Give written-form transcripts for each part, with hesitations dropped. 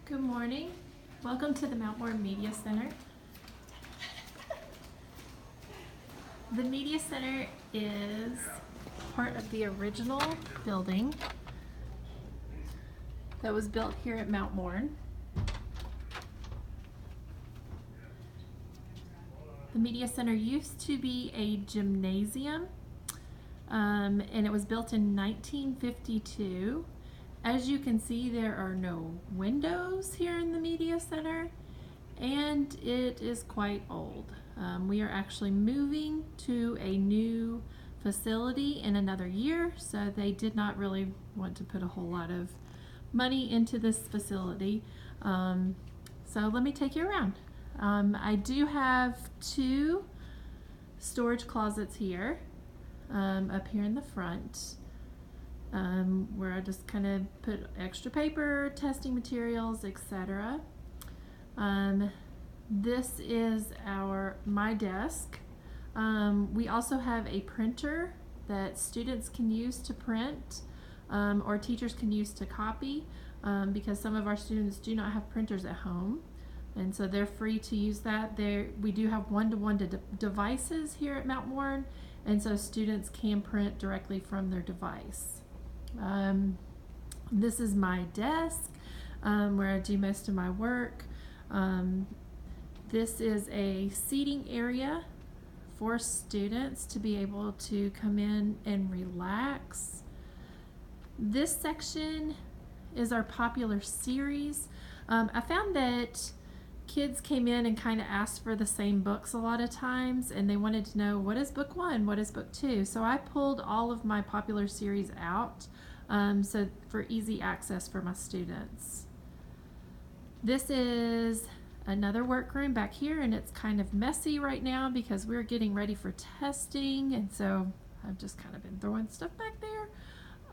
Good morning. Welcome to the Mourne Media Center. The Media Center is part of the original building that was built here at Mourne. The Media Center used to be a gymnasium, and it was built in 1952. As you can see, there are no windows here in the Media Center, and it is quite old. We are actually moving to a new facility in another year, so they did not really want to put a whole lot of money into this facility. So let me take you around. I do have two storage closets here, up here in the front. Where I just kind of put extra paper, testing materials, etc. This is my desk. We also have a printer that students can use to print, or teachers can use to copy, because some of our students do not have printers at home, and so they're free to use that. We do have one-to-one devices here at Mourne, and so students can print directly from their device. This is my desk, where I do most of my work. This is a seating area for students to be able to come in and relax. This section is our popular series. I found that kids came in and kind of asked for the same books a lot of times, and they wanted to know, what is book one, what is book two? So I pulled all of my popular series out, so for easy access for my students. This is another workroom back here, and it's kind of messy right now because we're getting ready for testing, and so I've just kind of been throwing stuff back there.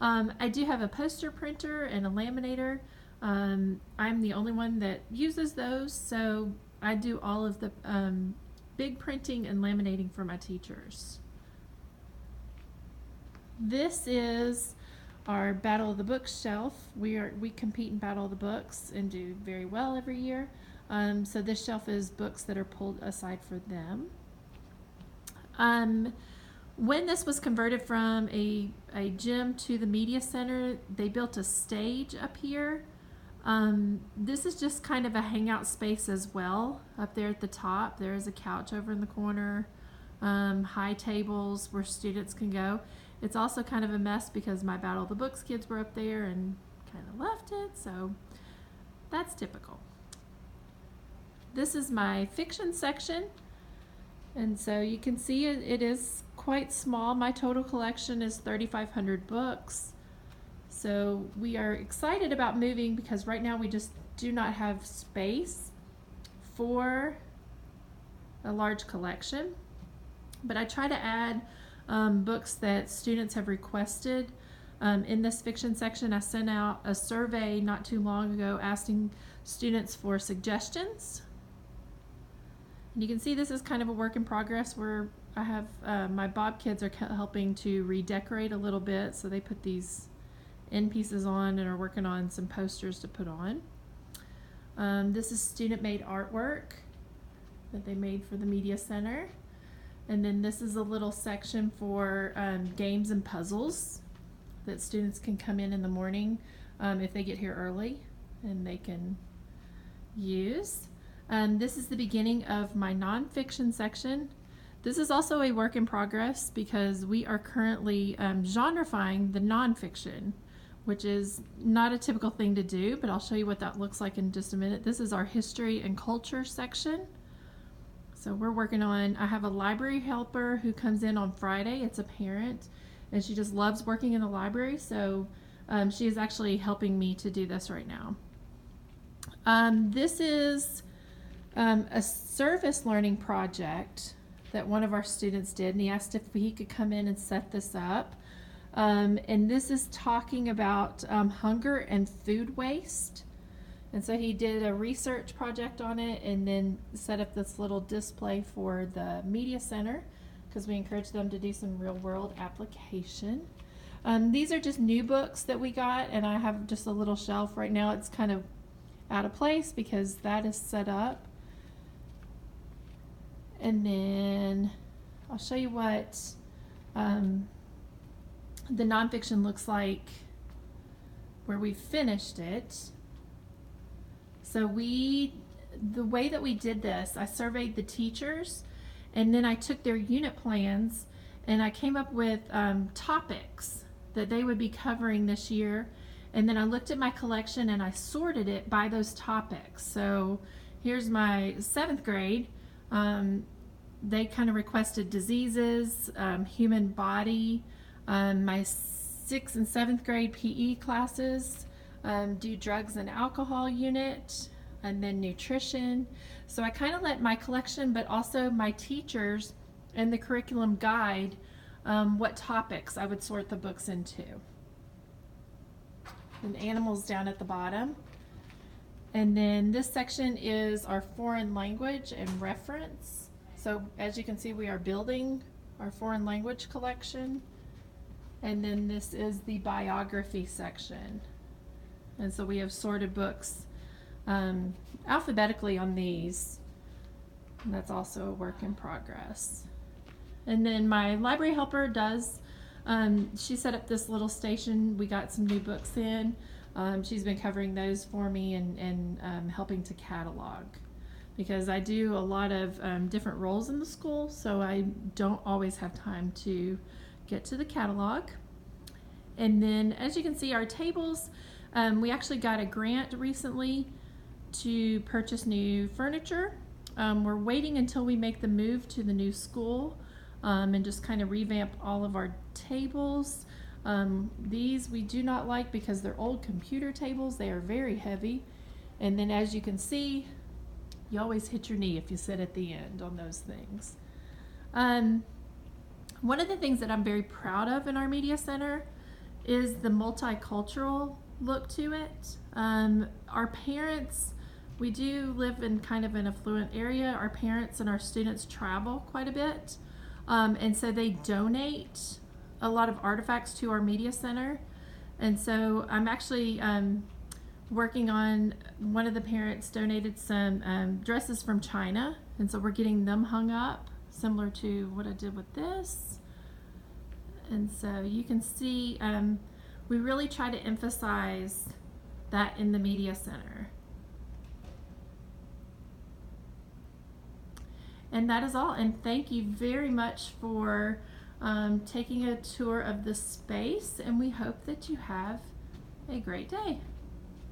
I do have a poster printer and a laminator. I'm the only one that uses those, so I do all of the big printing and laminating for my teachers. This is our Battle of the Books shelf. We compete in Battle of the Books and do very well every year. So this shelf is books that are pulled aside for them. When this was converted from a gym to the Media Center, they built a stage up here. This is just kind of a hangout space as well. Up there at the top, there is a couch over in the corner, high tables where students can go. It's also kind of a mess because my Battle of the Books kids were up there and kind of left it, so that's typical. This is my fiction section, and so you can see it is quite small. My total collection is 3,500 books. So we are excited about moving because right now we just do not have space for a large collection. But I try to add books that students have requested. In this fiction section, I sent out a survey not too long ago asking students for suggestions. And you can see this is kind of a work in progress where I have my Bob kids are helping to redecorate a little bit, so they put these end pieces on and are working on some posters to put on. This is student-made artwork that they made for the Media Center. And then this is a little section for games and puzzles that students can come in the morning if they get here early and they can use. This is the beginning of my nonfiction section. This is also a work in progress because we are currently genrifying the nonfiction, which is not a typical thing to do, but I'll show you what that looks like in just a minute. This is our history and culture section. So we're working on, I have a library helper who comes in on Friday. It's a parent, and she just loves working in the library, so she is actually helping me to do this right now. This is a service learning project that one of our students did, and he asked if he could come in and set this up. And this is talking about hunger and food waste. And so he did a research project on it and then set up this little display for the Media Center because we encourage them to do some real world application. These are just new books that we got, and I have just a little shelf right now. It's kind of out of place because that is set up. And then I'll show you what the nonfiction looks like where we finished it. So the way that we did this, I surveyed the teachers, and then I took their unit plans and I came up with topics that they would be covering this year. And then I looked at my collection and I sorted it by those topics. So here's my 7th grade. They kind of requested diseases, human body. My 6th and 7th grade PE classes do drugs and alcohol unit, and then nutrition. So I kind of let my collection, but also my teachers and the curriculum guide what topics I would sort the books into. And animals down at the bottom. And then this section is our foreign language and reference. So as you can see, we are building our foreign language collection. And then this is the biography section. And so we have sorted books alphabetically on these. And that's also a work in progress. And then my library helper does, she set up this little station. We got some new books in. She's been covering those for me and helping to catalog, because I do a lot of different roles in the school, so I don't always have time to get to the catalog. And then as you can see, our tables, we actually got a grant recently to purchase new furniture. We're waiting until we make the move to the new school and just kind of revamp all of our tables. These we do not like because they're old computer tables. They are very heavy. And then as you can see, you always hit your knee if you sit at the end on those things. One of the things that I'm very proud of in our media center is the multicultural look to it. Our parents, we do live in kind of an affluent area. Our parents and our students travel quite a bit. And so they donate a lot of artifacts to our media center. And so I'm actually working on, one of the parents donated some dresses from China. And so we're getting them hung up, similar to what I did with this. And so you can see we really try to emphasize that in the media center. And that is all, and thank you very much for taking a tour of the space, and we hope that you have a great day.